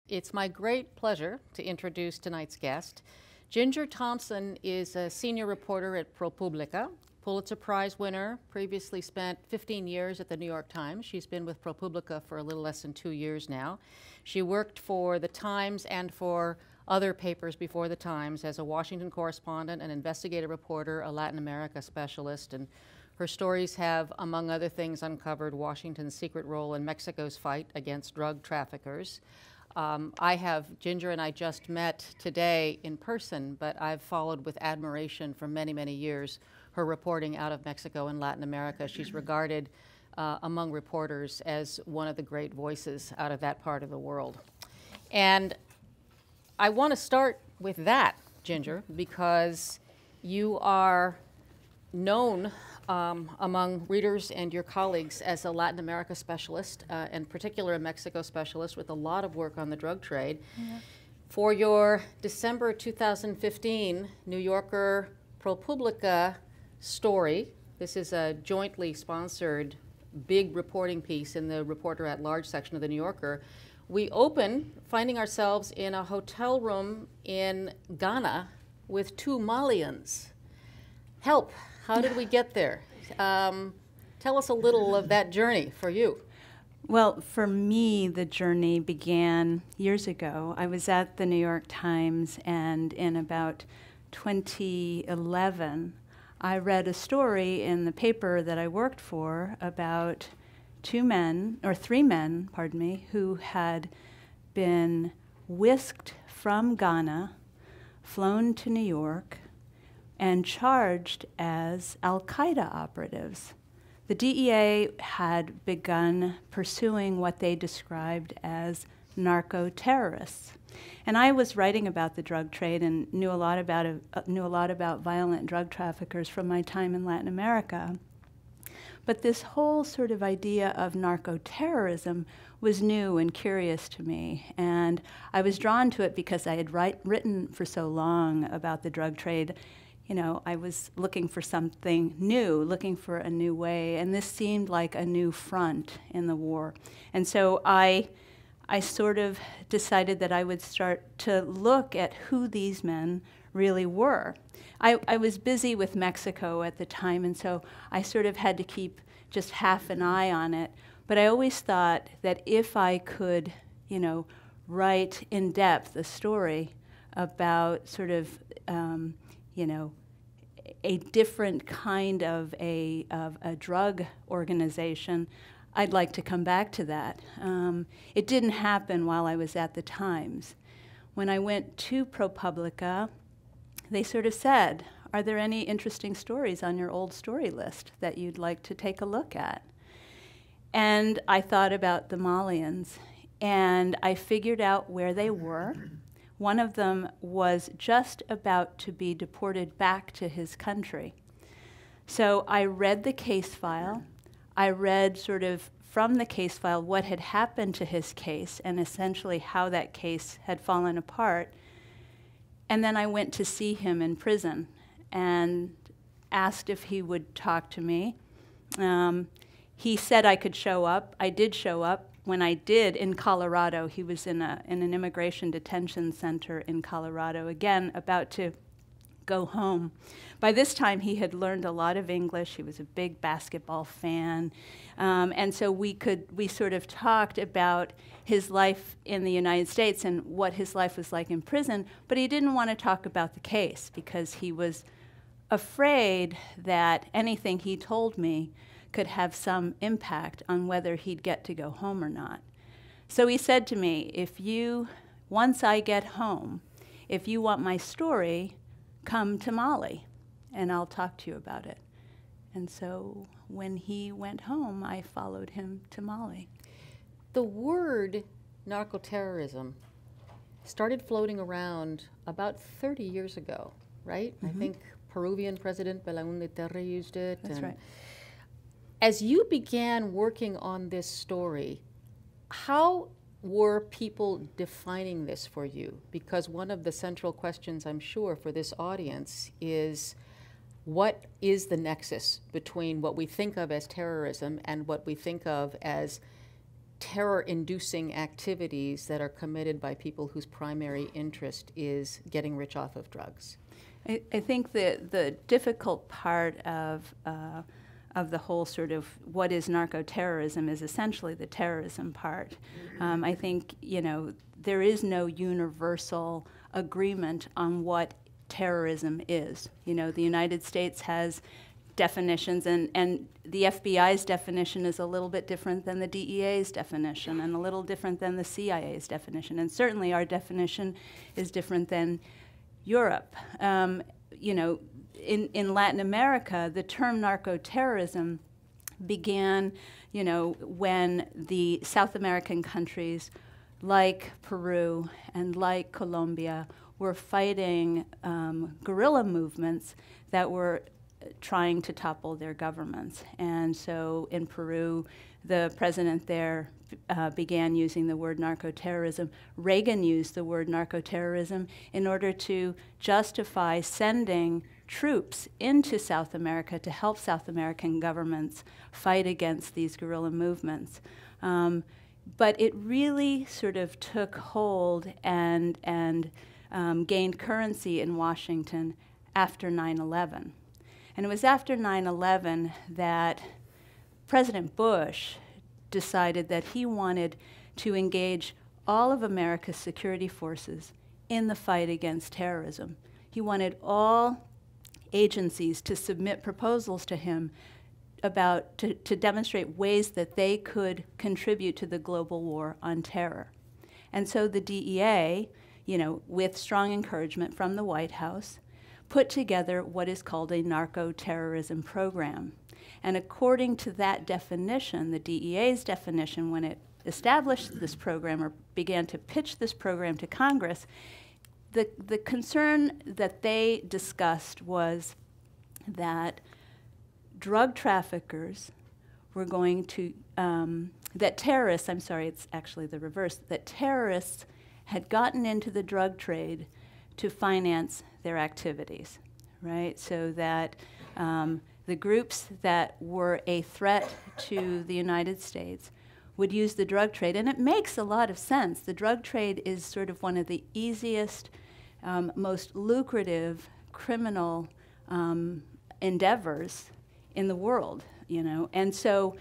It's my great pleasure to introduce tonight's guest. Ginger Thompson is a senior reporter at ProPublica, Pulitzer Prize winner, previously spent 15 years at the New York Times. She's been with ProPublica for a little less than 2 years now. She worked for the Times and for other papers before the Times as a Washington correspondent, an investigative reporter, a Latin America specialist, and her stories have, among other things, uncovered Washington's secret role in Mexico's fight against drug traffickers. Ginger and I just met today in person, but I've followed with admiration for many, many years her reporting out of Mexico and Latin America. She's regarded among reporters as one of the great voices out of that part of the world. And I want to start with that, Ginger, because you are known among readers and your colleagues as a Latin America specialist, in particular a Mexico specialist with a lot of work on the drug trade. Yeah. For your December 2015 New Yorker ProPublica story, this is a jointly sponsored big reporting piece in the Reporter at Large section of the New Yorker. We open finding ourselves in a hotel room in Ghana with two Malians. Help. How did we get there? Tell us a little of that journey for you. Well, for me, the journey began years ago. I was at the New York Times, and in about 2011, I read a story in the paper that I worked for about three men, who had been whisked from Ghana, flown to New York, and charged as Al-Qaeda operatives. The DEA had begun pursuing what they described as narco-terrorists. And I was writing about the drug trade and knew a lot about violent drug traffickers from my time in Latin America. But this whole sort of idea of narco-terrorism was new and curious to me. And I was drawn to it because I had written for so long about the drug trade. You know, I was looking for something new, looking for a new way, and this seemed like a new front in the war. And so I sort of decided that I would start to look at who these men really were. I was busy with Mexico at the time, and so I sort of had to keep just half an eye on it. But I always thought that if I could, write in depth a story about sort of, a different kind of a drug organization, I'd like to come back to that. It didn't happen while I was at the Times. When I went to ProPublica, they sort of said, "Are there any interesting stories on your old story list that you'd like to take a look at?" And I thought about the Malians, and I figured out where they were. One of them was just about to be deported back to his country. So I read the case file. I read sort of from the case file what had happened to his case and essentially how that case had fallen apart. And then I went to see him in prison and asked if he would talk to me. He said I could show up. I did show up. When I did, in Colorado, he was in an immigration detention center in Colorado, again, about to go home. By this time, he had learned a lot of English. He was a big basketball fan. And so we sort of talked about his life in the United States and what his life was like in prison, but he didn't want to talk about the case because he was afraid that anything he told me could have some impact on whether he'd get to go home or not. So he said to me, once I get home, if you want my story, come to Mali, and I'll talk to you about it. And so when he went home, I followed him to Mali. The word narco-terrorism started floating around about 30 years ago, right? Mm-hmm. I think Peruvian President Belaúnde Terry used it. That's right. As you began working on this story, how were people defining this for you? Because one of the central questions, I'm sure, for this audience is, what is the nexus between what we think of as terrorism and what we think of as terror-inducing activities that are committed by people whose primary interest is getting rich off of drugs? I think the difficult part of the whole sort of what is narco-terrorism is essentially the terrorism part. I think, you know, there is no universal agreement on what terrorism is. You know, the United States has definitions, and the FBI's definition is a little bit different than the DEA's definition, and a little different than the CIA's definition, and certainly our definition is different than Europe. You know, in Latin America, the term narco-terrorism began, you know, when the South American countries like Peru and like Colombia were fighting guerrilla movements that were trying to topple their governments. And so in Peru, the president there began using the word narco-terrorism. Reagan used the word narco-terrorism in order to justify sending troops into South America to help South American governments fight against these guerrilla movements. But it really sort of took hold and gained currency in Washington after 9/11. And it was after 9/11 that President Bush decided that he wanted to engage all of America's security forces in the fight against terrorism. He wanted all agencies to submit proposals to him to demonstrate ways that they could contribute to the global war on terror. And so the DEA, you know, with strong encouragement from the White House, put together what is called a narco-terrorism program. And according to that definition, the DEA's definition, when it established this program or began to pitch this program to Congress, the concern that they discussed was that drug traffickers were going to, that terrorists, I'm sorry, it's actually the reverse, that terrorists had gotten into the drug trade to finance their activities, right? So that the groups that were a threat to the United States would use the drug trade, and it makes a lot of sense. The drug trade is sort of one of the easiest, most lucrative criminal endeavors in the world, you know, and so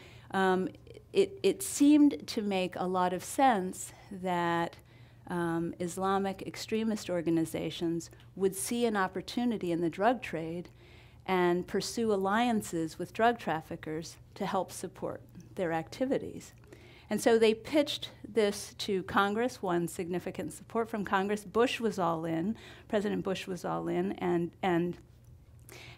it seemed to make a lot of sense that Islamic extremist organizations would see an opportunity in the drug trade and pursue alliances with drug traffickers to help support their activities. And so they pitched this to Congress, won significant support from Congress. Bush was all in, President Bush was all in, and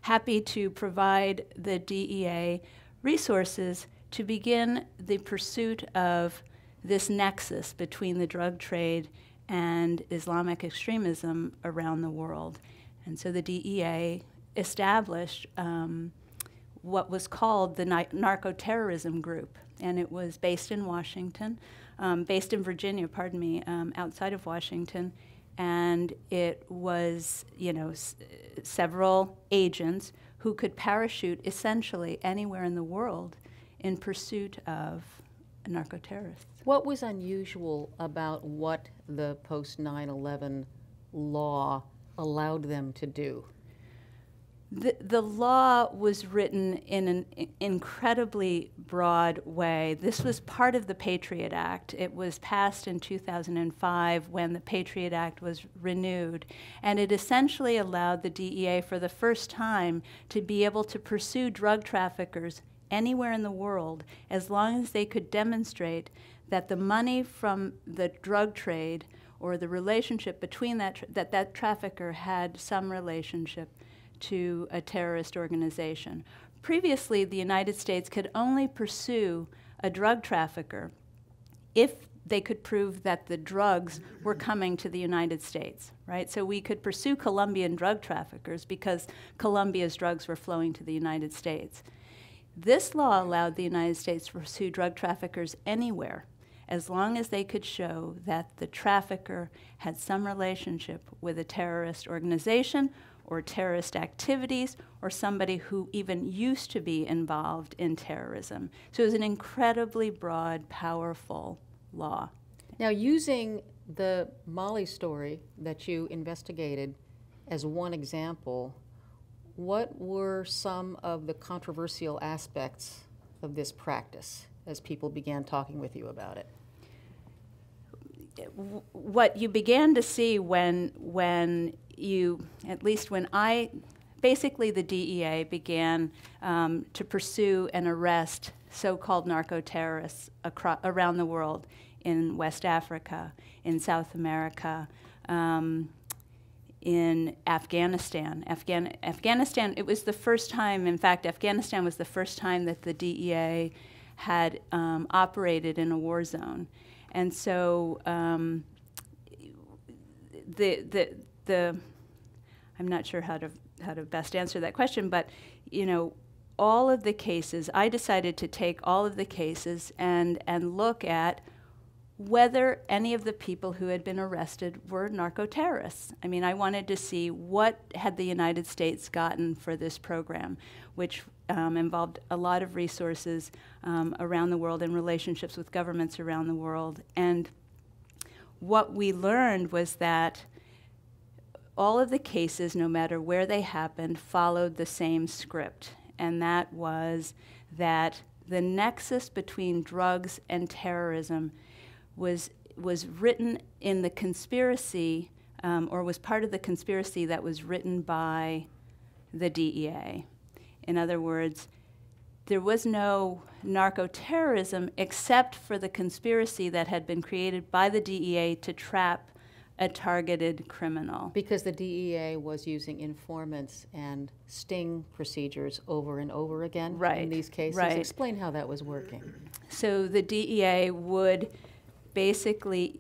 happy to provide the DEA resources to begin the pursuit of this nexus between the drug trade and Islamic extremism around the world. And so the DEA established what was called the Narco-Terrorism Group, and it was based in Washington, based in Virginia, pardon me, outside of Washington, and it was, you know, several agents who could parachute essentially anywhere in the world in pursuit of narco-terrorists. What was unusual about what the post-9/11 law allowed them to do? The law was written in an incredibly broad way. This was part of the Patriot Act. It was passed in 2005 when the Patriot Act was renewed, and it essentially allowed the DEA for the first time to be able to pursue drug traffickers anywhere in the world as long as they could demonstrate that the money from the drug trade or the relationship between that trafficker had some relationship to a terrorist organization. Previously, the United States could only pursue a drug trafficker if they could prove that the drugs were coming to the United States, right? So we could pursue Colombian drug traffickers because Colombia's drugs were flowing to the United States. This law allowed the United States to pursue drug traffickers anywhere, as long as they could show that the trafficker had some relationship with a terrorist organization or terrorist activities or somebody who even used to be involved in terrorism. So it was an incredibly broad, powerful law. Now, using the Mali story that you investigated as one example, what were some of the controversial aspects of this practice as people began talking with you about it? What you began to see when you, at least when basically the DEA began to pursue and arrest so-called narco-terrorists around the world, in West Africa, in South America, in Afghanistan. Afghanistan, it was the first time, in fact, Afghanistan was the first time that the DEA had operated in a war zone. And so I'm not sure how to best answer that question, but all of the cases, I decided to take all of the cases and look at whether any of the people who had been arrested were narco-terrorists. I mean, I wanted to see what had the United States gotten for this program, which involved a lot of resources around the world and relationships with governments around the world. And what we learned was that all of the cases, no matter where they happened, followed the same script. And that was that the nexus between drugs and terrorism was written in the conspiracy, or was part of the conspiracy that was written by the DEA. In other words, there was no narco-terrorism except for the conspiracy that had been created by the DEA to trap a targeted criminal. Because the DEA was using informants and sting procedures over and over again in these cases. Right. Explain how that was working. So the DEA would basically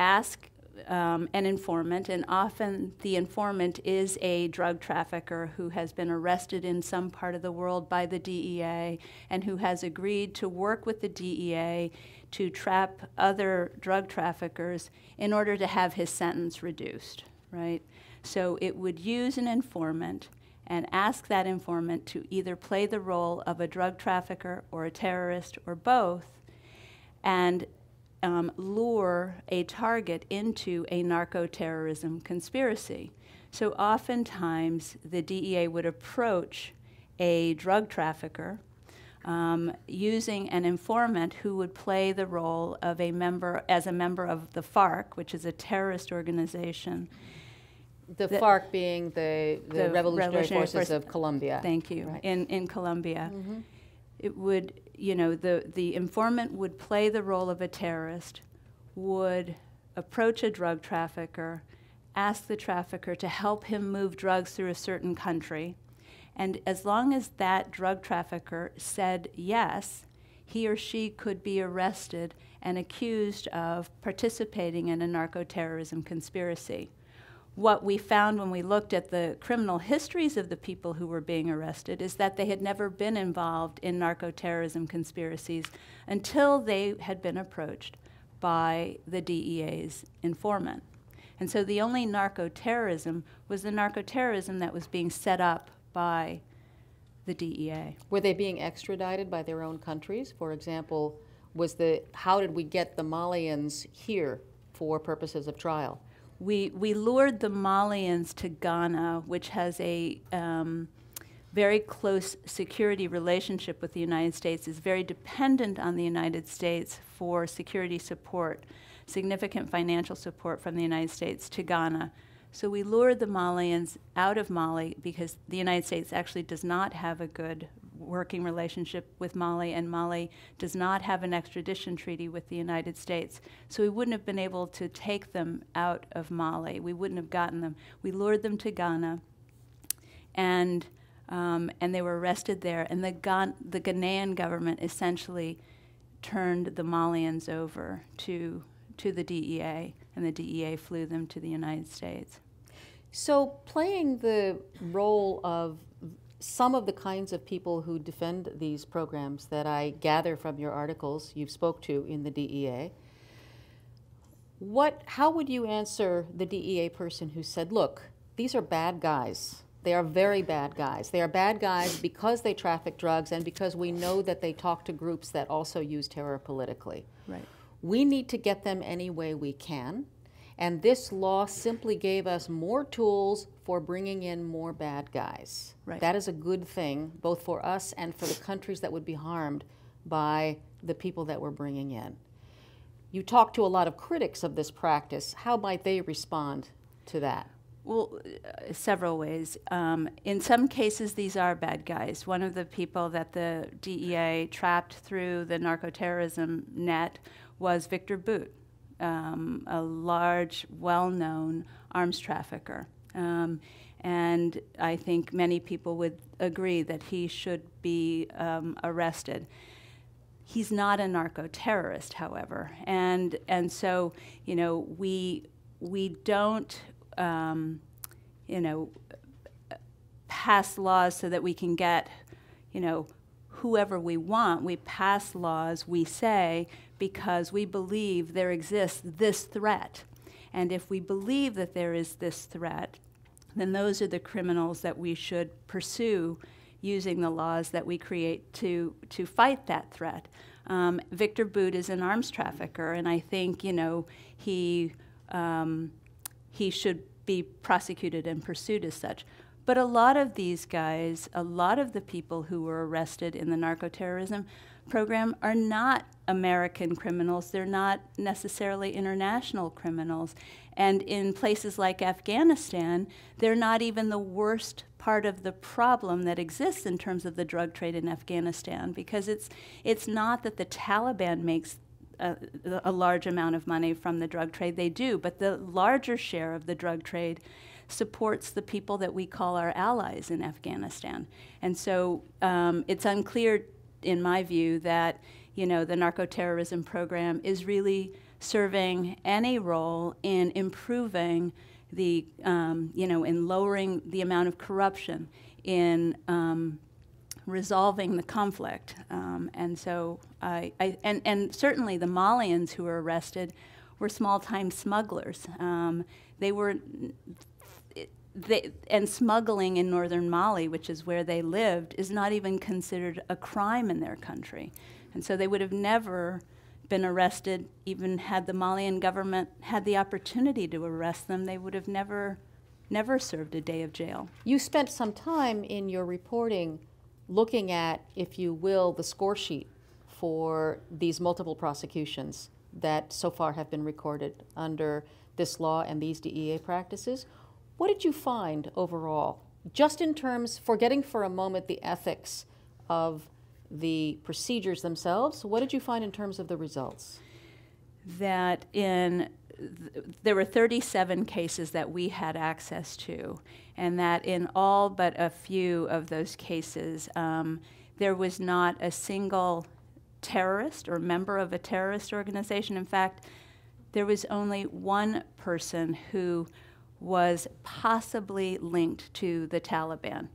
ask an informant, and often the informant is a drug trafficker who has been arrested in some part of the world by the DEA and who has agreed to work with the DEA to trap other drug traffickers in order to have his sentence reduced, right? So it would use an informant and ask that informant to either play the role of a drug trafficker or a terrorist or both, and lure a target into a narco-terrorism conspiracy. So oftentimes the DEA would approach a drug trafficker using an informant who would play the role of a member of the FARC, which is a terrorist organization. The FARC being the Revolutionary Forces of Colombia. Thank you, right. in Colombia. Mm-hmm. It would, the informant would play the role of a terrorist, would approach a drug trafficker, ask the trafficker to help him move drugs through a certain country, and as long as that drug trafficker said yes, he or she could be arrested and accused of participating in a narco-terrorism conspiracy. What we found when we looked at the criminal histories of the people who were being arrested is that they had never been involved in narco-terrorism conspiracies until they had been approached by the DEA's informant. And so the only narco-terrorism was the narco-terrorism that was being set up by the DEA. Were they being extradited by their own countries? For example, how did we get the Malians here for purposes of trial? We lured the Malians to Ghana, which has a very close security relationship with the United States, is very dependent on the United States for security support, significant financial support from the United States to Ghana. So we lured the Malians out of Mali because the United States actually does not have a good working relationship with Mali, and Mali does not have an extradition treaty with the United States. So we wouldn't have been able to take them out of Mali. We wouldn't have gotten them. We lured them to Ghana, and they were arrested there. And the Ghanaian government essentially turned the Malians over to the DEA, and the DEA flew them to the United States. So playing the role of some of the kinds of people who defend these programs that I gather from your articles you've spoke to in the DEA, how would you answer the DEA person who said, look, these are bad guys. They are very bad guys. They are bad guys because they traffic drugs and because we know that they talk to groups that also use terror politically. Right. We need to get them any way we can. And this law simply gave us more tools for bringing in more bad guys. Right. That is a good thing, both for us and for the countries that would be harmed by the people that we're bringing in. You talk to a lot of critics of this practice. How might they respond to that? Well, several ways. In some cases, these are bad guys. One of the people that the DEA trapped through the narco-terrorism net was Victor Boot, a large, well-known arms trafficker. And I think many people would agree that he should be arrested. He's not a narco-terrorist, however, and so we don't pass laws so that we can get whoever we want. We pass laws, we say, because we believe there exists this threat, and if we believe that there is this threat, then those are the criminals that we should pursue using the laws that we create to fight that threat. Victor Boot is an arms trafficker, and I think he should be prosecuted and pursued as such. But a lot of these guys, a lot of the people who were arrested in the narco-terrorism program are not American criminals. They're not necessarily international criminals. And in places like Afghanistan, they're not even the worst part of the problem that exists in terms of the drug trade in Afghanistan, because it's not that the Taliban makes a large amount of money from the drug trade. They do, but the larger share of the drug trade supports the people that we call our allies in Afghanistan. And so it's unclear, in my view, that the narco-terrorism program is really serving any role in improving the, in lowering the amount of corruption, in resolving the conflict. And so and certainly the Malians who were arrested were small-time smugglers. And smuggling in northern Mali, which is where they lived, is not even considered a crime in their country. And so they would have never been arrested, even had the Malian government had the opportunity to arrest them. They would have never served a day of jail. You spent some time in your reporting looking at, if you will, the score sheet for these multiple prosecutions that so far have been recorded under this law and these DEA practices. What did you find overall, just in terms, forgetting for a moment the ethics of the procedures themselves, what did you find in terms of the results? That there were 37 cases that we had access to, and that in all but a few of those cases, there was not a single terrorist or member of a terrorist organization. In fact, there was only one person who was possibly linked to the Taliban.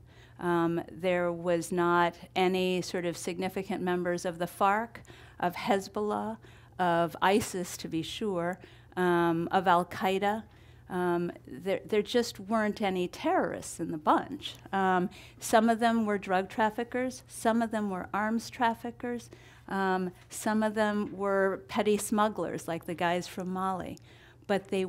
There was not any sort of significant members of the FARC, of Hezbollah, of ISIS, to be sure, of Al-Qaeda. There just weren't any terrorists in the bunch. Some of them were drug traffickers, some of them were arms traffickers, some of them were petty smugglers, like the guys from Mali. But they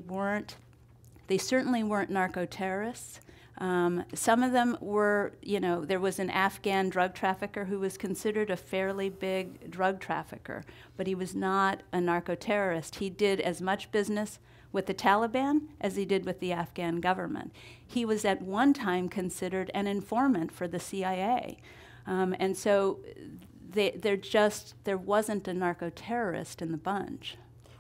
certainly weren't narco-terrorists. Some of them were, there was an Afghan drug trafficker who was considered a fairly big drug trafficker, but he was not a narco-terrorist. He did as much business with the Taliban as he did with the Afghan government. He was at one time considered an informant for the CIA. And so there wasn't a narco-terrorist in the bunch.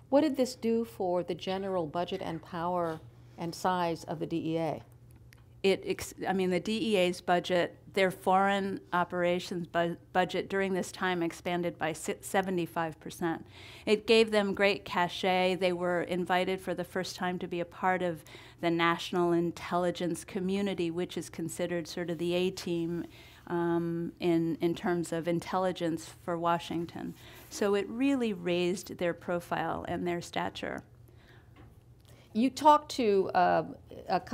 What did this do for the general budget and power and size of the DEA? The DEA's budget, their foreign operations budget during this time expanded by 75%. It gave them great cachet. They were invited for the first time to be a part of the national intelligence community, which is considered sort of the A-team in terms of intelligence for Washington. So it really raised their profile and their stature. You talked to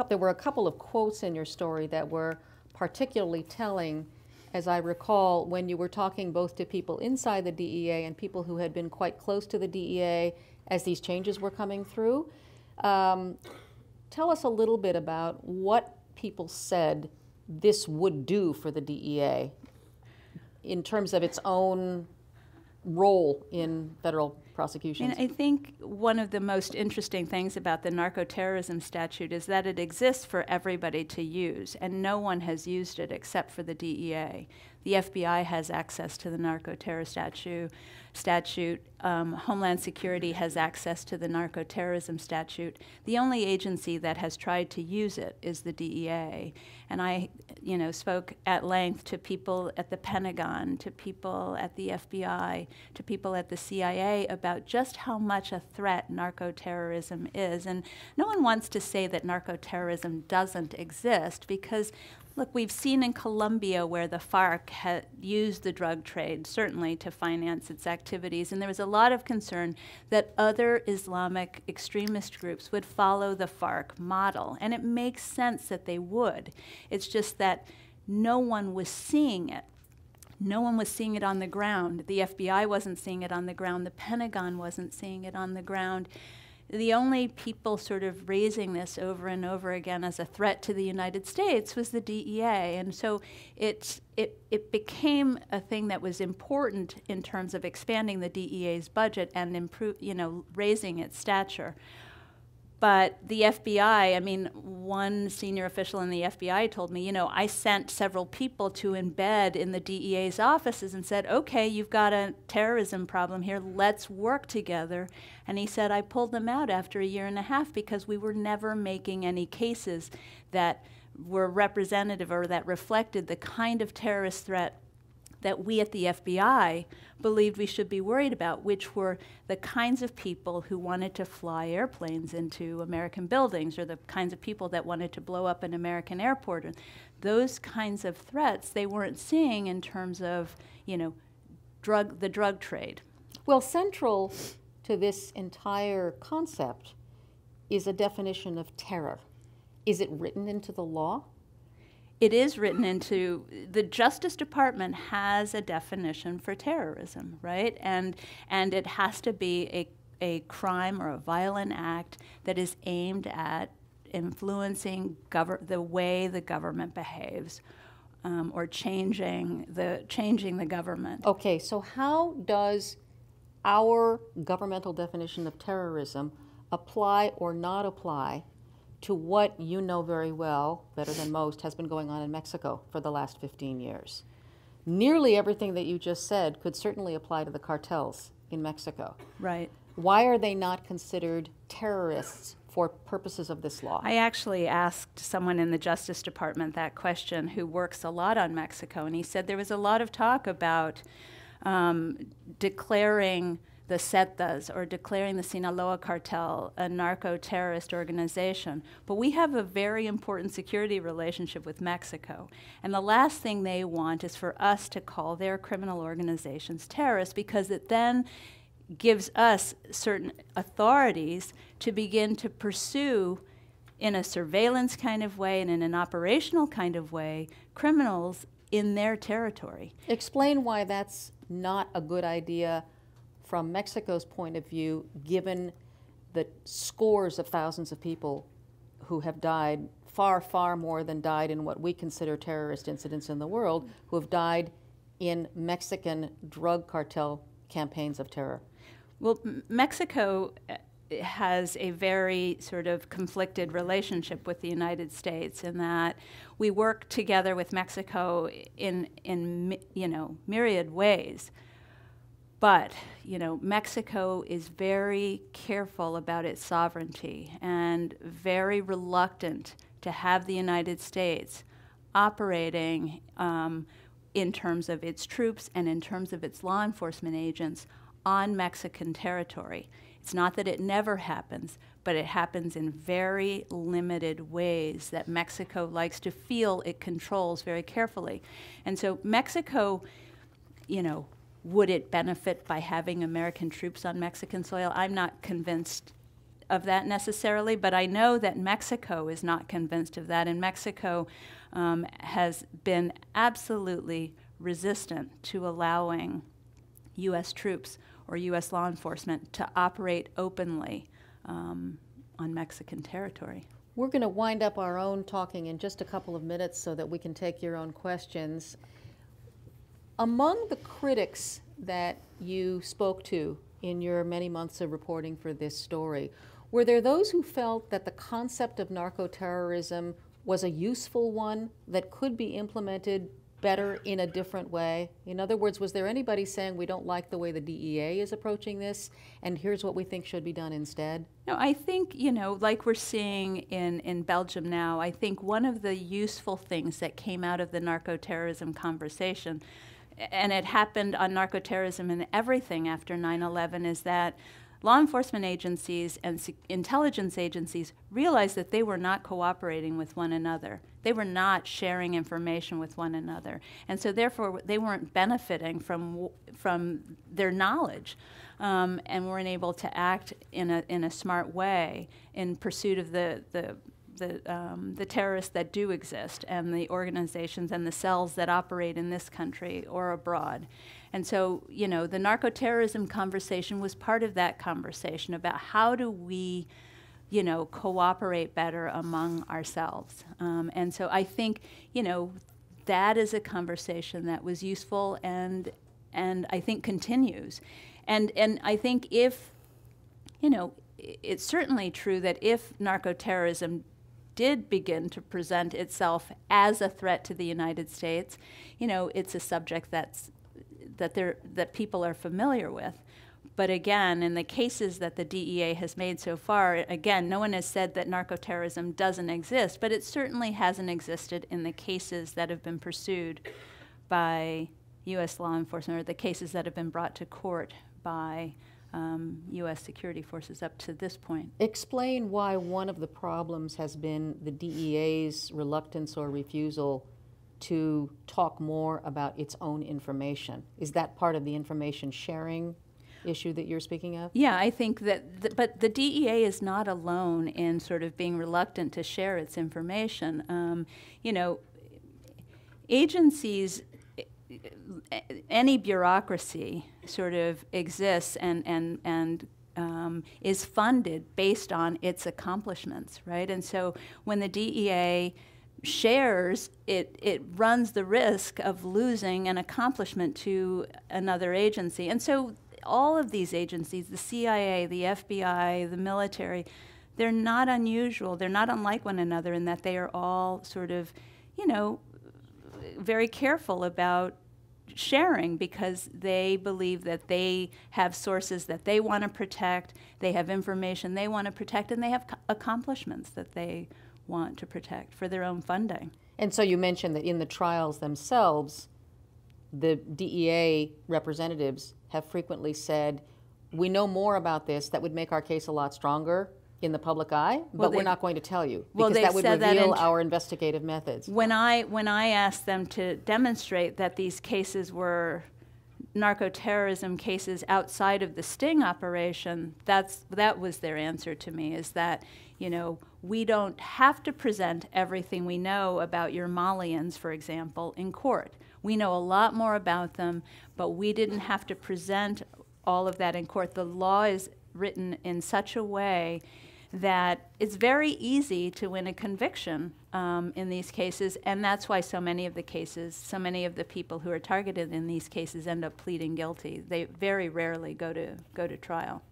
there were a couple of quotes in your story that were particularly telling, as I recall, when you were talking both to people inside the DEA and people who had been quite close to the DEA as these changes were coming through. Tell us a little bit about what people said this would do for the DEA in terms of its own role in federal prosecutions. And I think one of the most interesting things about the narco-terrorism statute is that it exists for everybody to use, and no one has used it except for the DEA. The FBI has access to the narco-terror statute. Homeland Security has access to the narco-terrorism statute. The only agency that has tried to use it is the DEA. And I, spoke at length to people at the Pentagon, to people at the FBI, to people at the CIA about just how much a threat narco-terrorism is. And no one wants to say that narco-terrorism doesn't exist because, look, we've seen in Colombia where the FARC had used the drug trade, certainly, to finance its activities. And there was a lot of concern that other Islamic extremist groups would follow the FARC model. And it makes sense that they would. It's just that no one was seeing it. No one was seeing it on the ground. The FBI wasn't seeing it on the ground. The Pentagon wasn't seeing it on the ground. The only people sort of raising this over and over again as a threat to the United States was the DEA. And so it became a thing that was important in terms of expanding the DEA's budget and raising its stature. But the FBI, one senior official in the FBI told me, I sent several people to embed in the DEA's offices and said, okay, you've got a terrorism problem here, let's work together. And he said, I pulled them out after 1.5 years because we were never making any cases that were representative or that reflected the kind of terrorist threat that we at the FBI believed we should be worried about, which were the kinds of people who wanted to fly airplanes into American buildings or the kinds of people that wanted to blow up an American airport. And those kinds of threats they weren't seeing in terms of, the drug trade. Well, central to this entire concept is a definition of terror. Is it written into the law? It is written into, the Justice Department has a definition for terrorism, right? And it has to be a crime or a violent act that is aimed at influencing the way the government behaves or changing the government. Okay, so how does our governmental definition of terrorism apply or not apply to what you know very well, better than most, has been going on in Mexico for the last 15 years? Nearly everything that you just said could certainly apply to the cartels in Mexico. Right. Why are they not considered terrorists for purposes of this law? I actually asked someone in the Justice Department that question who works a lot on Mexico, and he said there was a lot of talk about declaring the Zetas or declaring the Sinaloa cartel a narco-terrorist organization. But we have a very important security relationship with Mexico. And the last thing they want is for us to call their criminal organizations terrorists, because it then gives us certain authorities to begin to pursue, in a surveillance kind of way and in an operational kind of way, criminals in their territory. Explain why that's not a good idea from Mexico's point of view, given the scores of thousands of people who have died, far, far more than died in what we consider terrorist incidents in the world, who have died in Mexican drug cartel campaigns of terror. Well, Mexico has a very sort of conflicted relationship with the United States in that we work together with Mexico in myriad ways. But, Mexico is very careful about its sovereignty and very reluctant to have the United States operating in terms of its troops and in terms of its law enforcement agents on Mexican territory. It's not that it never happens, but it happens in very limited ways that Mexico likes to feel it controls very carefully. And so Mexico, would it benefit by having American troops on Mexican soil? I'm not convinced of that necessarily, but I know that Mexico is not convinced of that, and Mexico has been absolutely resistant to allowing U.S. troops or U.S. law enforcement to operate openly on Mexican territory. We're going to wind up our own talking in just a couple of minutes so that we can take your own questions. Among the critics that you spoke to in your many months of reporting for this story, were there those who felt that the concept of narco-terrorism was a useful one that could be implemented better in a different way? In other words, was there anybody saying we don't like the way the DEA is approaching this and here's what we think should be done instead? No, I think, like we're seeing in Belgium now, I think one of the useful things that came out of the narco-terrorism conversation, and it happened on narco-terrorism and everything after 9/11, is that law enforcement agencies and intelligence agencies realized that they were not cooperating with one another. They were not sharing information with one another. And so therefore they weren't benefiting from their knowledge and weren't able to act in a smart way in pursuit of the terrorists that do exist and the organizations and the cells that operate in this country or abroad. And so, the narco-terrorism conversation was part of that conversation about how do we, cooperate better among ourselves. And so I think, that is a conversation that was useful and I think continues. And I think if, it's certainly true that if narco-terrorism did begin to present itself as a threat to the United States, it's a subject that people are familiar with. But again, in the cases that the DEA has made so far, again, no one has said that narco-terrorism doesn't exist, but it certainly hasn't existed in the cases that have been pursued by U.S. law enforcement or the cases that have been brought to court by U.S. security forces up to this point. Explain why one of the problems has been the DEA's reluctance or refusal to talk more about its own information. Is that part of the information sharing issue that you're speaking of? Yeah, I think that, but the DEA is not alone in sort of being reluctant to share its information. Agencies, any bureaucracy sort of exists and is funded based on its accomplishments, right? And so when the DEA shares, it runs the risk of losing an accomplishment to another agency. And so all of these agencies, the CIA, the FBI, the military, they're not unusual. They're not unlike one another in that they are all sort of, very careful about sharing because they believe that they have sources that they want to protect, they have information they want to protect, and they have accomplishments that they want to protect for their own funding. And so you mentioned that in the trials themselves, the DEA representatives have frequently said, we know more about this that would make our case a lot stronger in the public eye, but we're not going to tell you because that would reveal our investigative methods. When I asked them to demonstrate that these cases were narco-terrorism cases outside of the sting operation, that was their answer to me, is that, we don't have to present everything we know about your Malians, for example, in court. We know a lot more about them, but we didn't have to present all of that in court. The law is written in such a way that it's very easy to win a conviction in these cases, and that's why so many of the people who are targeted in these cases end up pleading guilty. They very rarely go to trial.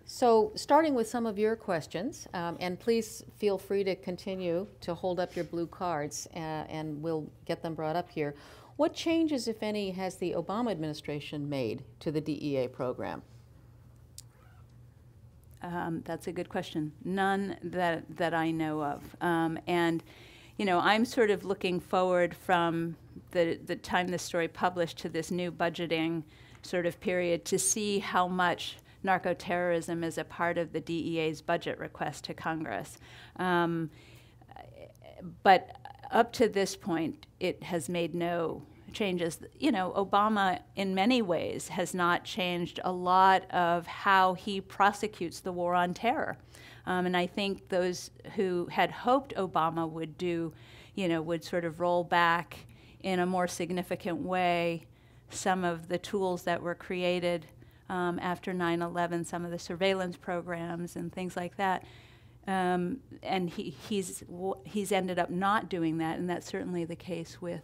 So starting with some of your questions, and please feel free to continue to hold up your blue cards and we'll get them brought up here. What changes, if any, has the Obama administration made to the DEA program? That's a good question. None that I know of. And, I'm sort of looking forward from the time this story published to this new budgeting sort of period to see how much narco-terrorism is a part of the DEA's budget request to Congress. But up to this point, it has made no changes. You know, Obama in many ways has not changed a lot of how he prosecutes the war on terror. And I think those who had hoped Obama would do, you know, would sort of roll back in a more significant way some of the tools that were created after 9/11, some of the surveillance programs and things like that. And he's ended up not doing that, and that's certainly the case with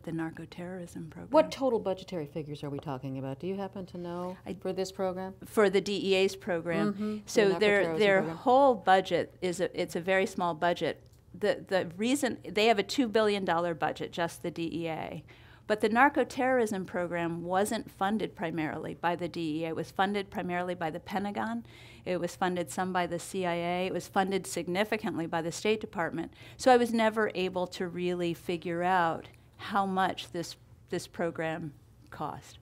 the narco-terrorism program. What total budgetary figures are we talking about? Do you happen to know for this program? For the DEA's program. Mm-hmm. So The their program. whole budget it's a very small budget. The reason they have a $2 billion budget, just the DEA. But the narco-terrorism program wasn't funded primarily by the DEA. It was funded primarily by the Pentagon. It was funded some by the CIA. It was funded significantly by the State Department. So I was never able to really figure out how much this program cost.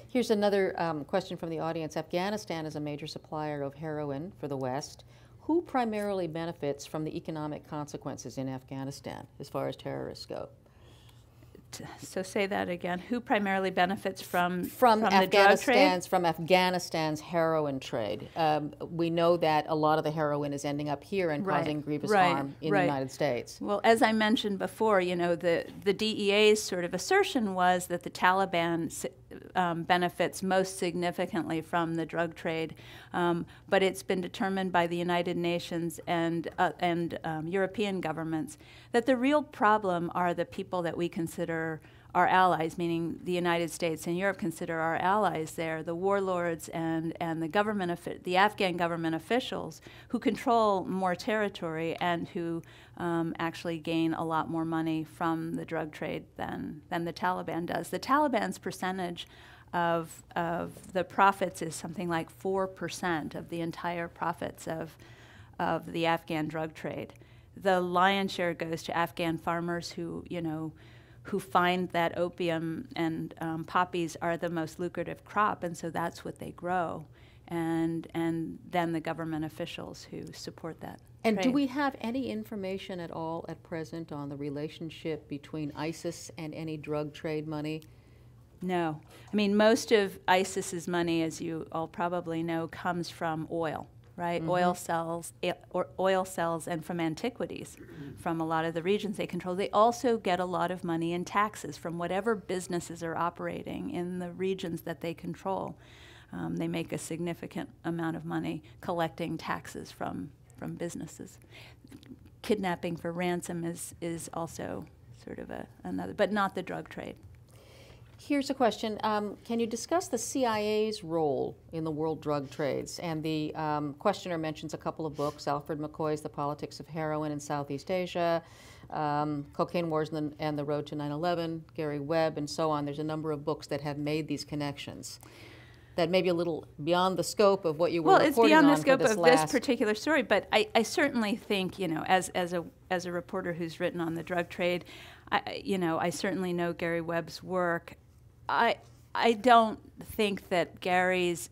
Here's another question from the audience. Afghanistan is a major supplier of heroin for the West. Who primarily benefits from the economic consequences in Afghanistan as far as terrorists go? So say that again. Who primarily benefits from the drug trade? From Afghanistan's heroin trade. We know that a lot of the heroin is ending up here and causing grievous harm in the United States. Well, as I mentioned before, you know, the DEA's sort of assertion was that the Taliban benefits most significantly from the drug trade, but it's been determined by the United Nations and European governments that the real problem are the people that we consider our allies, meaning the United States and Europe consider our allies there, the warlords and the Afghan government officials who control more territory and who actually gain a lot more money from the drug trade than the Taliban does. The Taliban's percentage of the profits is something like 4% of the entire profits of the Afghan drug trade. The lion's share goes to Afghan farmers who find that opium and poppies are the most lucrative crop, and so that's what they grow. And then the government officials who support that. And trade. do we have any information at all at present on the relationship between ISIS and any drug trade money? No. I mean, most of ISIS's money, as you all probably know, comes from oil. Right, Mm-hmm. oil cells, and from antiquities, from a lot of the regions they control. They also get a lot of money in taxes from whatever businesses are operating in the regions that they control. They make a significant amount of money collecting taxes from businesses. Kidnapping for ransom is also sort of another, but not the drug trade. Here's a question. Can you discuss the CIA's role in the world drug trades? And the questioner mentions a couple of books, Alfred McCoy's The Politics of Heroin in Southeast Asia, Cocaine Wars and the Road to 9/11, Gary Webb, and so on. There's a number of books that have made these connections that may be a little beyond the scope of what you were reporting on. Well, it's beyond the scope of this particular story, but I certainly think, you know, as a reporter who's written on the drug trade, I certainly know Gary Webb's work. I don't think that Gary's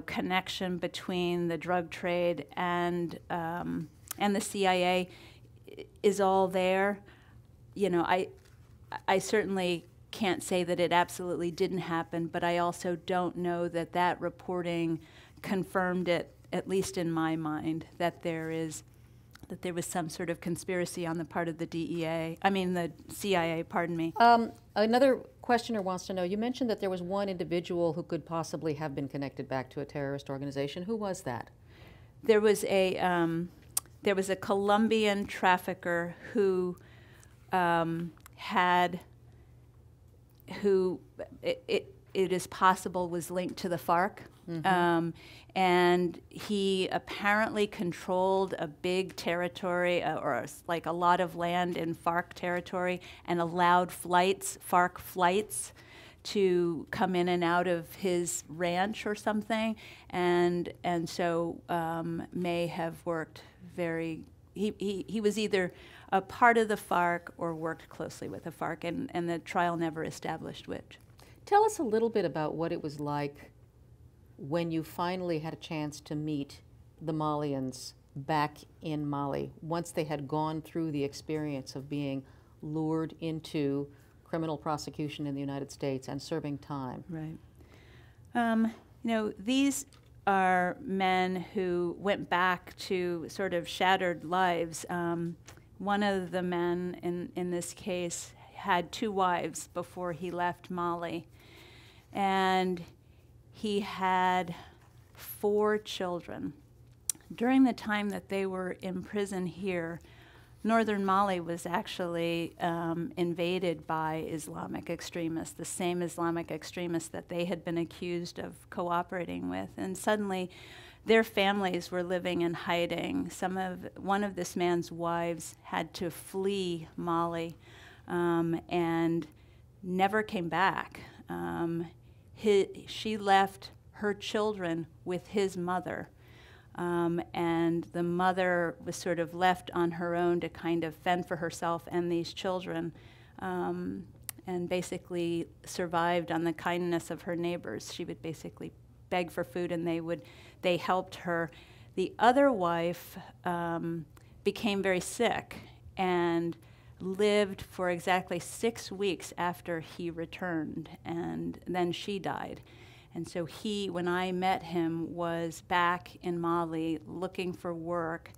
connection between the drug trade and the CIA is all there. You know, I certainly can't say that it absolutely didn't happen, but I also don't know that reporting confirmed it, at least in my mind, that there was some sort of conspiracy on the part of the the CIA, pardon me. Another questioner wants to know, you mentioned that there was one individual who could possibly have been connected back to a terrorist organization. Who was that? There was a Colombian trafficker who it is possible was linked to the FARC. Mm-hmm. And he apparently controlled a big territory, or like a lot of land in FARC territory, and allowed FARC flights to come in and out of his ranch or something, and so may have worked he was either a part of the FARC or worked closely with the FARC, and the trial never established which. Tell us a little bit about what it was like when you finally had a chance to meet the Malians back in Mali, once they had gone through the experience of being lured into criminal prosecution in the United States and serving time. Right. These are men who went back to sort of shattered lives. One of the men in this case had 2 wives before he left Mali, and he had 4 children. During the time that they were in prison here, northern Mali was actually invaded by Islamic extremists, the same Islamic extremists that they had been accused of cooperating with. And suddenly, their families were living in hiding. One of this man's wives had to flee Mali and never came back. She left her children with his mother. And the mother was sort of left on her own to kind of fend for herself and these children, and basically survived on the kindness of her neighbors. She would basically beg for food, and they helped her. The other wife became very sick and lived for exactly 6 weeks after he returned, and then she died. And so he, when I met him, was back in Mali looking for work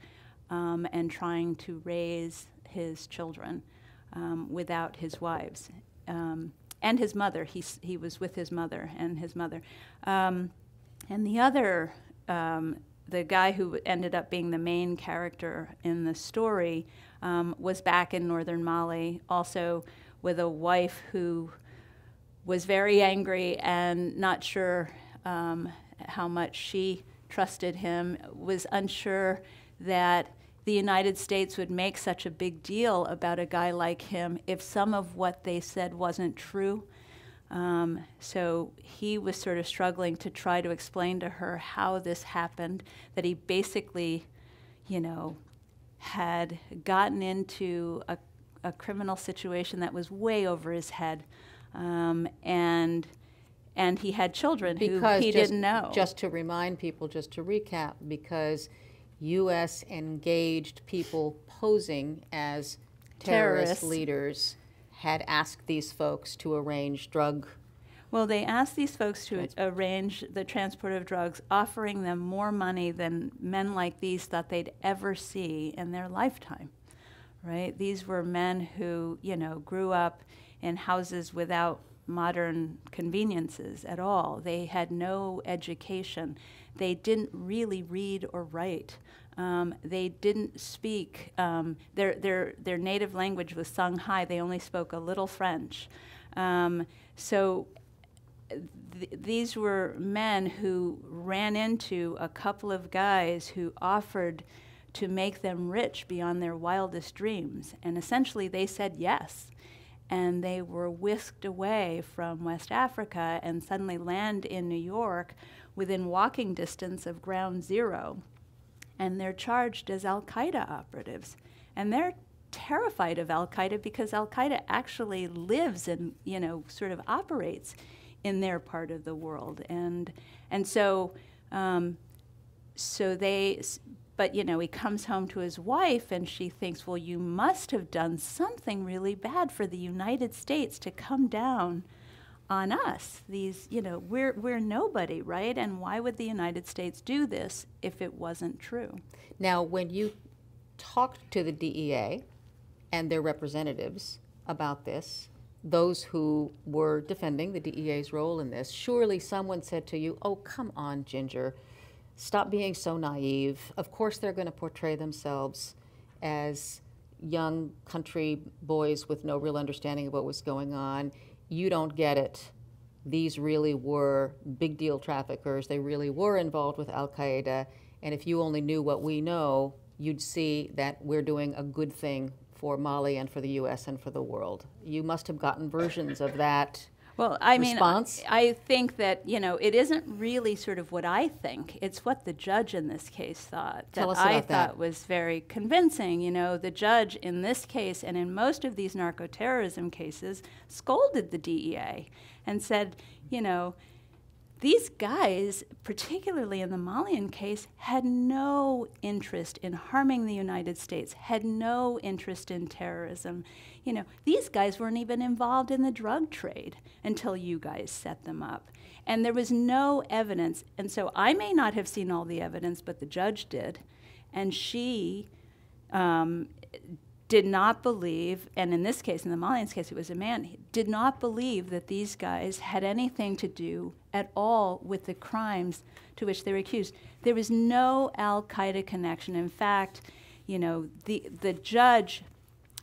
and trying to raise his children without his wives and his mother. He was with his mother and his mother. And the other, the guy who ended up being the main character in the story, was back in northern Mali, also with a wife who was very angry and not sure how much she trusted him, was unsure that the United States would make such a big deal about a guy like him if some of what they said wasn't true. So he was sort of struggling to try to explain to her how this happened, that he basically, had gotten into a criminal situation that was way over his head. And he had children who he didn't know. Just to remind people, just to recap, because U.S. engaged people posing as terrorist leaders had asked these folks to arrange drug. Well, they asked these folks to arrange the transport of drugs, offering them more money than men like these thought they'd ever see in their lifetime, right? These were men who, grew up in houses without modern conveniences at all. They had no education. They didn't really read or write. They didn't speak. Their native language was Songhai. They only spoke a little French. These were men who ran into a couple of guys who offered to make them rich beyond their wildest dreams. And essentially they said yes. And they were whisked away from West Africa and suddenly land in New York within walking distance of Ground Zero. And they're charged as Al-Qaeda operatives. And they're terrified of Al-Qaeda because Al-Qaeda actually lives and, sort of operates in their part of the world. But, he comes home to his wife and she thinks, well, you must have done something really bad for the United States to come down on us. We're nobody, right? And why would the United States do this if it wasn't true? Now, when you talked to the DEA and their representatives about this, those who were defending the DEA's role in this, surely someone said to you, oh, come on, Ginger, stop being so naive. Of course they're going to portray themselves as young country boys with no real understanding of what was going on. You don't get it. These really were big deal traffickers. They really were involved with Al-Qaeda. And if you only knew what we know, you'd see that we're doing a good thing for Mali and for the U.S. and for the world. You must have gotten versions of that. Well, I think that, it isn't really sort of what I think. It's what the judge in this case thought. Tell us about that. I thought was very convincing. The judge in this case and in most of these narco-terrorism cases scolded the DEA and said, these guys, particularly in the Malian case, had no interest in harming the United States, had no interest in terrorism. You know, these guys weren't even involved in the drug trade until you guys set them up. And there was no evidence. And so I may not have seen all the evidence, but the judge did. And she did not believe, and in this case, in the Malian's case, it was a man, did not believe that these guys had anything to do at all with the crimes to which they were accused. There was no al-Qaeda connection. In fact, you know, the judge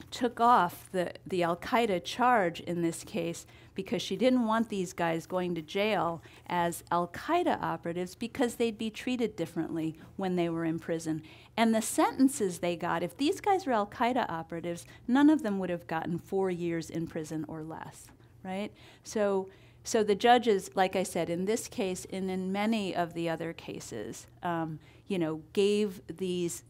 took off the al-Qaeda charge in this case because she didn't want these guys going to jail as al-Qaeda operatives because they'd be treated differently when they were in prison. And the sentences they got, if these guys were al-Qaeda operatives, none of them would have gotten 4 years in prison or less, right? So the judges, like I said, in this case and in many of the other cases, you know, gave these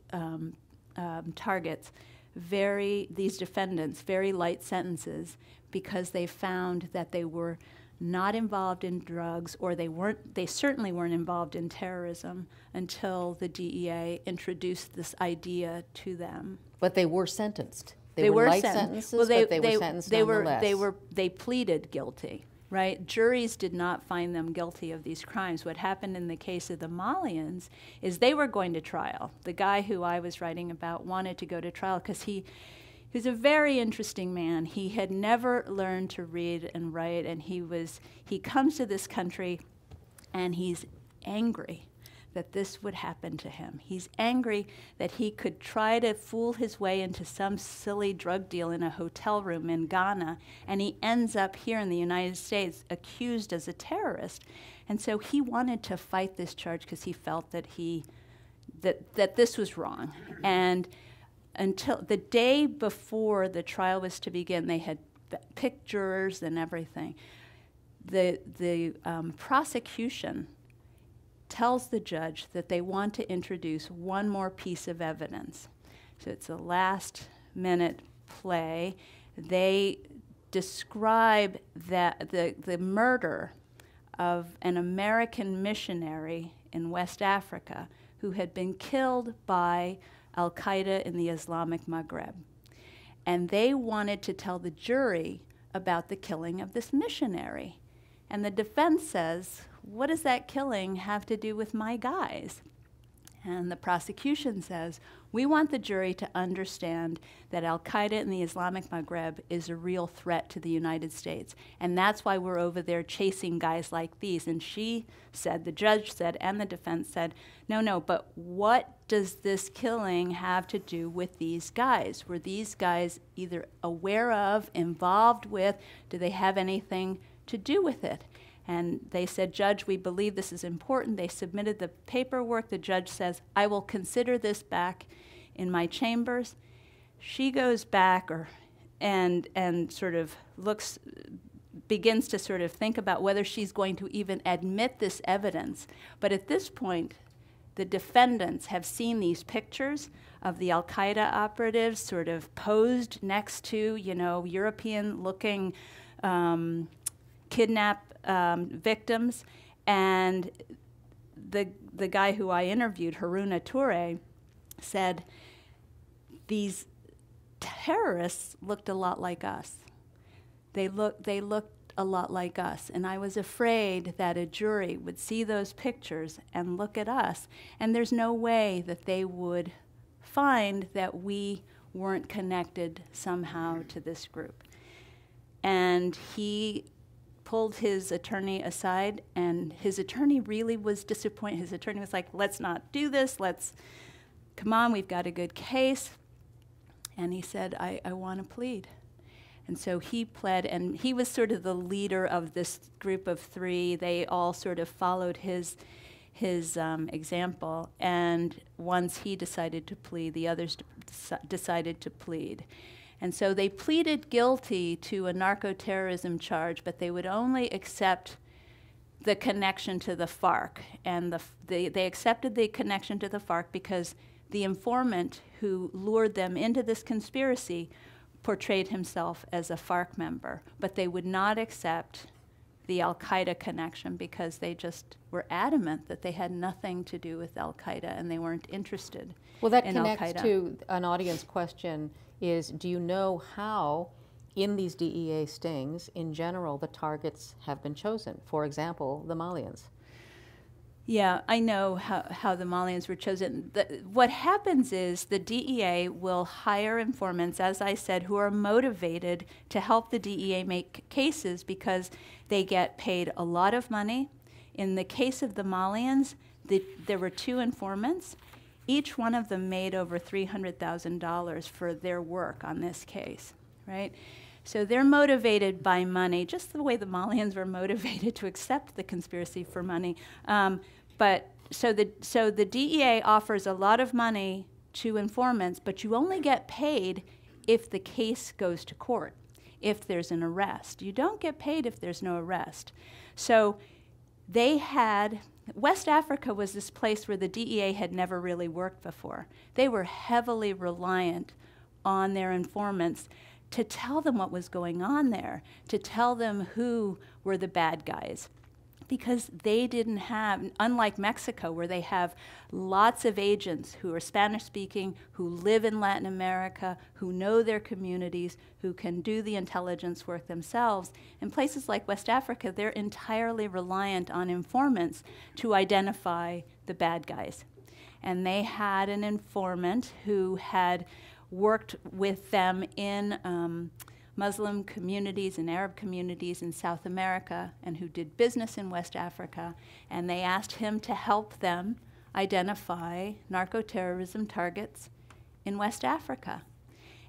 targets these defendants very light sentences because they found that they were not involved in drugs, or they certainly weren't involved in terrorism until the DEA introduced this idea to them. But they were sentenced. They were light sentences, well, but they were sentenced nonetheless. They pleaded guilty, right? Juries did not find them guilty of these crimes. What happened in the case of the Malians is they were going to trial. The guy who I was writing about wanted to go to trial because he was a very interesting man. He had never learned to read and write, and he comes to this country and he's angry that this would happen to him. He's angry that he could try to fool his way into some silly drug deal in a hotel room in Ghana, and he ends up here in the United States accused as a terrorist. And so he wanted to fight this charge because he felt that that this was wrong. And until the day before the trial was to begin, they had picked jurors and everything. The prosecution tells the judge that they want to introduce one more piece of evidence. So it's a last-minute play. They describe that the murder of an American missionary in West Africa who had been killed by al-Qaeda in the Islamic Maghreb. And they wanted to tell the jury about the killing of this missionary. And the defense says, what does that killing have to do with my guys? And the prosecution says, we want the jury to understand that al-Qaeda in the Islamic Maghreb is a real threat to the United States. And that's why we're over there chasing guys like these. And she said, the judge said, and the defense said, no, but what does this killing have to do with these guys? Were these guys either aware of, involved with, do they have anything to do with it? And they said, Judge, we believe this is important. They submitted the paperwork. The judge says, I will consider this back in my chambers. She goes back and sort of begins to sort of think about whether she's going to even admit this evidence. But at this point, the defendants have seen these pictures of the al-Qaeda operatives sort of posed next to, you know, European-looking kidnap victims, and the guy who I interviewed, Haruna Toure, said these terrorists looked a lot like us. They looked a lot like us, and I was afraid that a jury would see those pictures and look at us, and there's no way that they would find that we weren't connected somehow to this group. And he pulled his attorney aside, and his attorney really was disappointed. His attorney was like, let's not do this, come on, we've got a good case. And he said, I want to plead. And so he pled, and he was sort of the leader of this group of three. They all sort of followed his example, and once he decided to plead, the others decided to plead. And so they pleaded guilty to a narco-terrorism charge, but they would only accept the connection to the FARC. And they accepted the connection to the FARC because the informant who lured them into this conspiracy portrayed himself as a FARC member. But they would not accept the Al-Qaeda connection because they just were adamant that they had nothing to do with Al-Qaeda and they weren't interested Well, that in connects Al-Qaeda. to an audience question is, do you know how in these DEA stings, in general, the targets have been chosen? For example, the Malians. Yeah, I know how the Malians were chosen. What happens is the DEA will hire informants, as I said, who are motivated to help the DEA make cases because they get paid a lot of money. In the case of the Malians, there were 2 informants. Each one of them made over $300,000 for their work on this case, right? So they're motivated by money, just the way the Malians were motivated to accept the conspiracy for money. So the DEA offers a lot of money to informants, but you only get paid if the case goes to court, if there's an arrest. You don't get paid if there's no arrest. So West Africa was this place where the DEA had never really worked before. They were heavily reliant on their informants to tell them what was going on there, to tell them who were the bad guys. Because they didn't have, unlike Mexico, where they have lots of agents who are Spanish-speaking, who live in Latin America, who know their communities, who can do the intelligence work themselves. In places like West Africa, they're entirely reliant on informants to identify the bad guys. And they had an informant who had worked with them in Muslim communities and Arab communities in South America and who did business in West Africa, and they asked him to help them identify narco-terrorism targets in West Africa.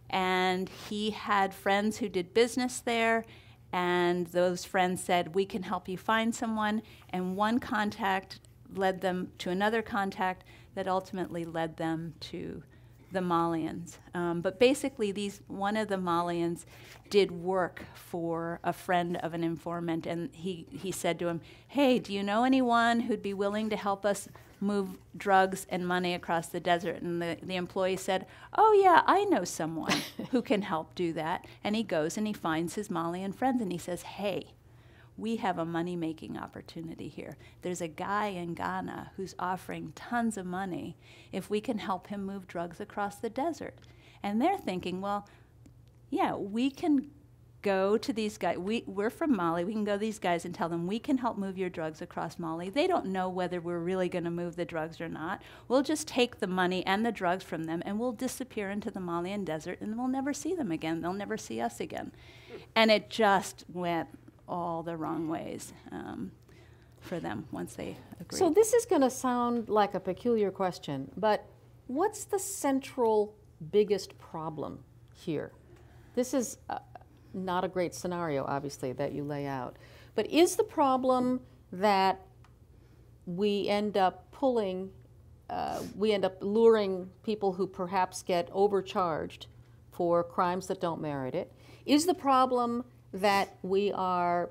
And he had friends who did business there, and those friends said, we can help you find someone, and one contact led them to another contact that ultimately led them to the Malians. But basically, one of the Malians did work for a friend of an informant, and he said to him, hey, do you know anyone who'd be willing to help us move drugs and money across the desert? And the employee said, oh yeah, I know someone who can help do that. And he goes and he finds his Malian friends and he says, hey, we have a money-making opportunity here. There's a guy in Ghana who's offering tons of money if we can help him move drugs across the desert. And they're thinking, well, yeah, we can go to these guys. We're from Mali. We can go to these guys and tell them we can help move your drugs across Mali. They don't know whether we're really going to move the drugs or not. We'll just take the money and the drugs from them and we'll disappear into the Malian desert and we'll never see them again. They'll never see us again. And it just went all the wrong ways for them once they agreed. So this is going to sound like a peculiar question, but what's the central biggest problem here? This is not a great scenario, obviously, that you lay out. But is the problem that we end up luring people who perhaps get overcharged for crimes that don't merit it? Is the problem that we are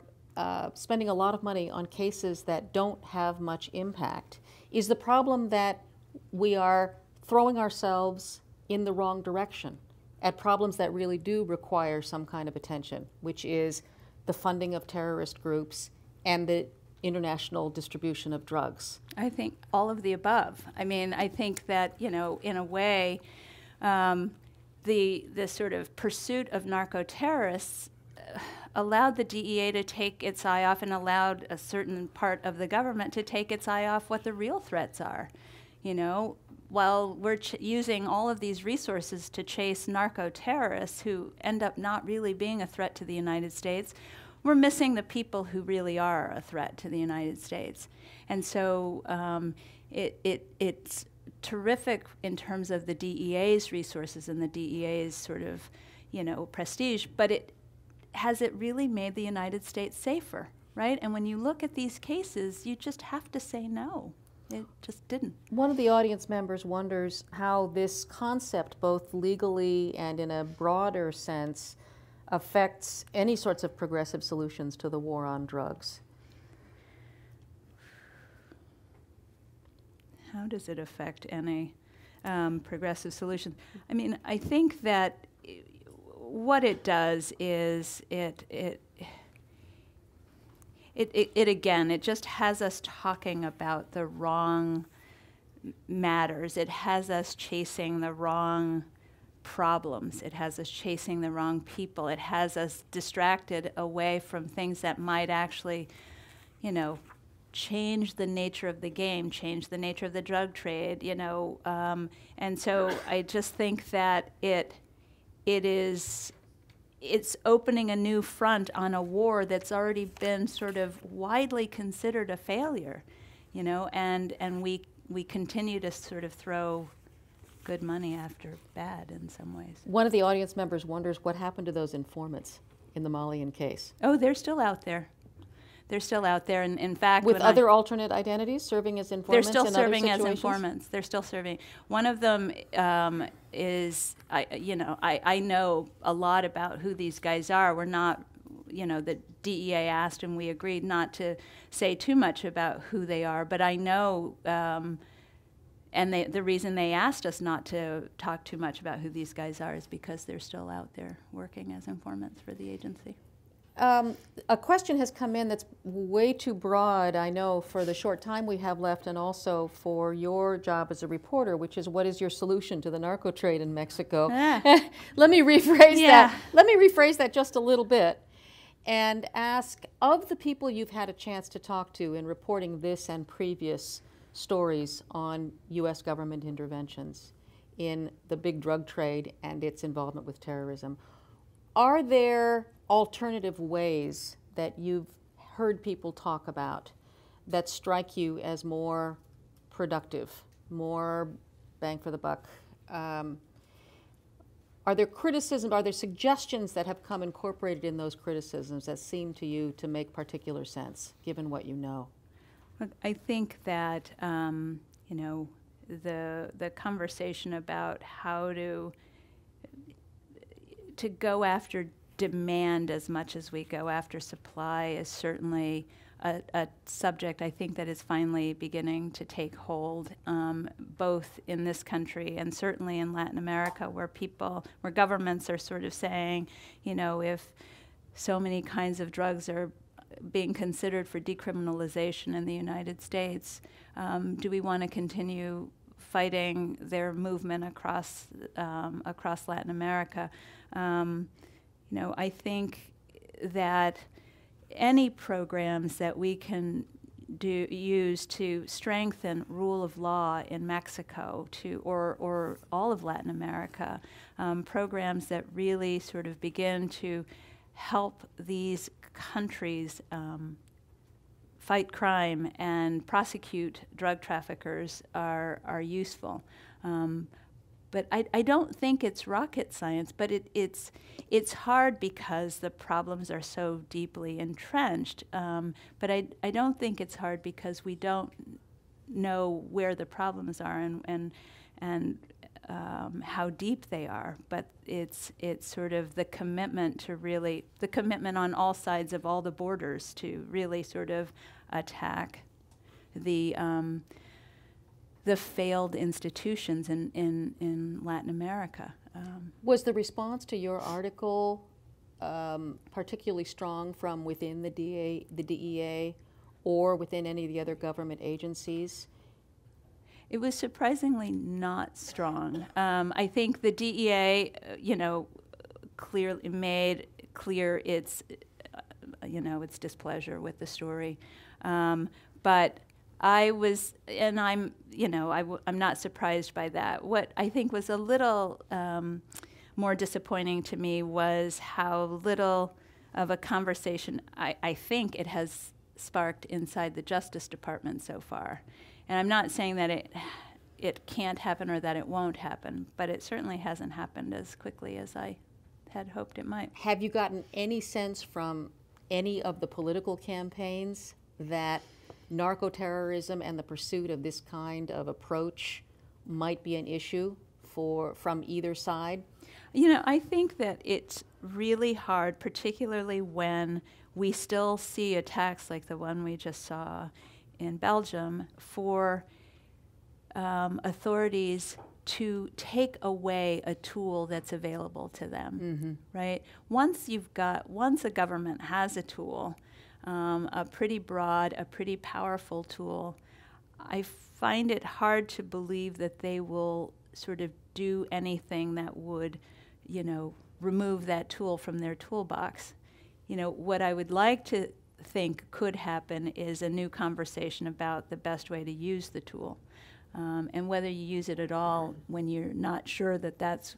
spending a lot of money on cases that don't have much impact? Is the problem that we are throwing ourselves in the wrong direction at problems that really do require some kind of attention, which is the funding of terrorist groups and the international distribution of drugs? I think all of the above. I mean, I think that, in a way, the sort of pursuit of narco-terrorists allowed the DEA to take its eye off and allowed a certain part of the government to take its eye off what the real threats are. While we're using all of these resources to chase narco-terrorists who end up not really being a threat to the United States, we're missing the people who really are a threat to the United States. And so it's terrific in terms of the DEA's resources and the DEA's sort of, prestige, but has it really made the United States safer, right? And when you look at these cases, you just have to say no. It just didn't. One of the audience members wonders how this concept, both legally and in a broader sense, affects any sorts of progressive solutions to the war on drugs. How does it affect any progressive solutions? I mean, I think that what it does is it it just has us talking about the wrong matters. It has us chasing the wrong problems. It has us chasing the wrong people. It has us distracted away from things that might actually, change the nature of the game, change the nature of the drug trade, and so I just think that it's opening a new front on a war that's already been sort of widely considered a failure, and we continue to sort of throw good money after bad in some ways. One of the audience members wonders what happened to those informants in the Malian case. Oh, they're still out there. They're still out there, and in fact, with other alternate identities serving as informants. They're still in serving other as situations? informants. They're still serving. One of them is, I know a lot about who these guys are. We're not, the DEA asked, and we agreed not to say too much about who they are. But I know, and the reason they asked us not to talk too much about who these guys are is because they're still out there working as informants for the agency. A question has come in that's way too broad, I know, for the short time we have left, and also for your job as a reporter, which is, what is your solution to the narco trade in Mexico? Let me rephrase that. Let me rephrase that just a little bit and ask, of the people you've had a chance to talk to in reporting this and previous stories on U.S. government interventions in the big drug trade and its involvement with terrorism, are there alternative ways that you've heard people talk about that strike you as more productive, more bang for the buck? Are there criticisms, are there suggestions that have come incorporated in those criticisms that seem to you to make particular sense, given what you know? I think that, the conversation about how to go after demand as much as we go after supply is certainly a subject I think that is finally beginning to take hold, both in this country and certainly in Latin America, where governments are sort of saying, if so many kinds of drugs are being considered for decriminalization in the United States, do we want to continue fighting their movement across Latin America? I think that any programs that we can use to strengthen rule of law in Mexico or all of Latin America, programs that really sort of begin to help these countries fight crime and prosecute drug traffickers are useful. But I don't think it's rocket science, but it's hard because the problems are so deeply entrenched. But I don't think it's hard because we don't know where the problems are and how deep they are. But it's sort of the commitment on all sides of all the borders to really sort of attack the failed institutions in Latin America. Was the response to your article particularly strong from within the DEA or within any of the other government agencies? It was surprisingly not strong. I think the DEA, clearly made clear its displeasure with the story, but I'm not surprised by that. What I think was a little more disappointing to me was how little of a conversation I think it has sparked inside the Justice Department so far. And I'm not saying that it can't happen or that it won't happen, but it certainly hasn't happened as quickly as I had hoped it might. Have you gotten any sense from any of the political campaigns that narco-terrorism and the pursuit of this kind of approach might be an issue from either side? I think that it's really hard, particularly when we still see attacks like the one we just saw in Belgium, for authorities to take away a tool that's available to them, right? Once a government has a tool, a pretty broad, a pretty powerful tool. I find it hard to believe that they will sort of do anything that would, remove that tool from their toolbox. What I would like to think could happen is a new conversation about the best way to use the tool, and whether you use it at all when you're not sure that that's,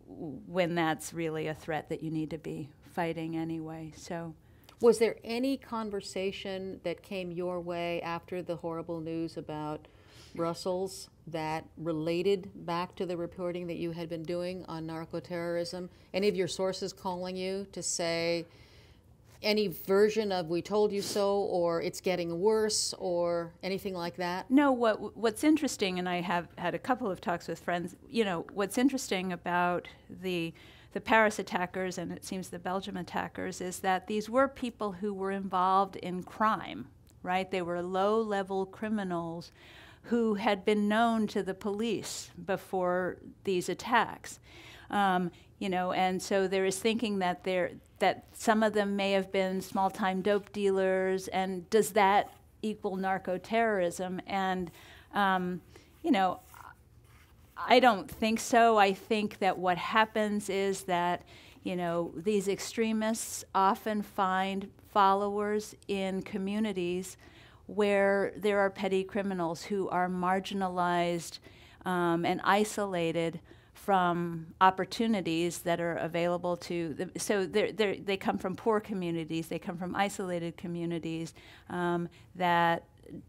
when that's really a threat that you need to be fighting anyway. So, was there any conversation that came your way after the horrible news about Brussels that related back to the reporting that you had been doing on narco-terrorism? Any of your sources calling you to say any version of "we told you so" or "it's getting worse" or anything like that? No, what's interesting, and I have had a couple of talks with friends, what's interesting about the Paris attackers, and it seems the Belgium attackers, is that these were people who were involved in crime, right? They were low-level criminals who had been known to the police before these attacks. And so there is thinking that that some of them may have been small-time dope dealers, and does that equal narco-terrorism? And, I don't think so. I think that what happens is that, these extremists often find followers in communities where there are petty criminals who are marginalized and isolated from opportunities that are available to them. So they come from poor communities, they come from isolated communities that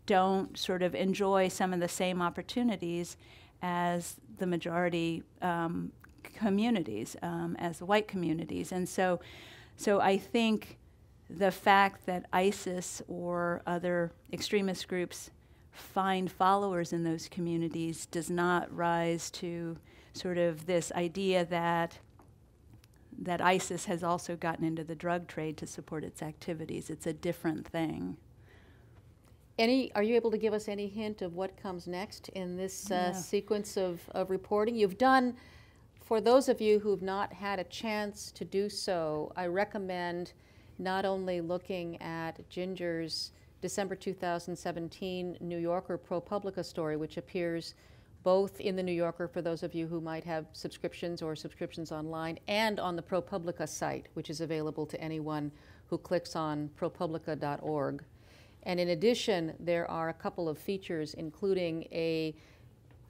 don't sort of enjoy some of the same opportunities as the majority communities, as the white communities. And so I think the fact that ISIS or other extremist groups find followers in those communities does not rise to sort of this idea that ISIS has also gotten into the drug trade to support its activities. It's a different thing. Are you able to give us any hint of what comes next in this sequence of reporting? You've done, for those of you who've not had a chance to do so, I recommend not only looking at Ginger's December 2017 New Yorker ProPublica story, which appears both in the New Yorker for those of you who might have subscriptions or subscriptions online, and on the ProPublica site, which is available to anyone who clicks on propublica.org. And in addition, there are a couple of features, including a,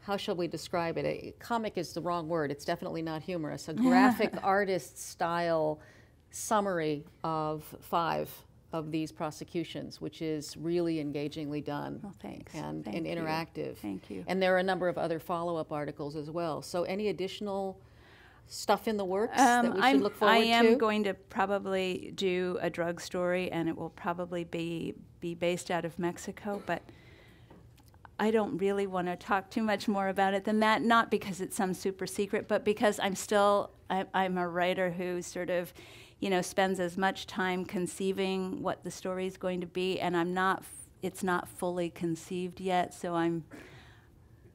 how shall we describe it? A comic is the wrong word. It's definitely not humorous. A graphic artist style summary of 5 of these prosecutions, which is really engagingly done. Well, thanks. And interactive. Thank you. And there are a number of other follow-up articles as well. So any additional stuff in the works that we should look forward to? I am going to probably do a drug story, and it will probably be based out of Mexico, but I don't really want to talk too much more about it than that, not because it's some super secret, but because I'm a writer who sort of, spends as much time conceiving what the story is going to be, and it's not fully conceived yet, so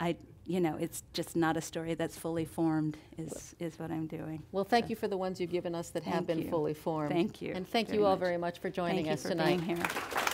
it's just not a story that's fully formed is what I'm doing. Well, thank you for the ones you've given us that have been fully formed. Thank you. And thank you all very much for joining us tonight. Thank you for being here.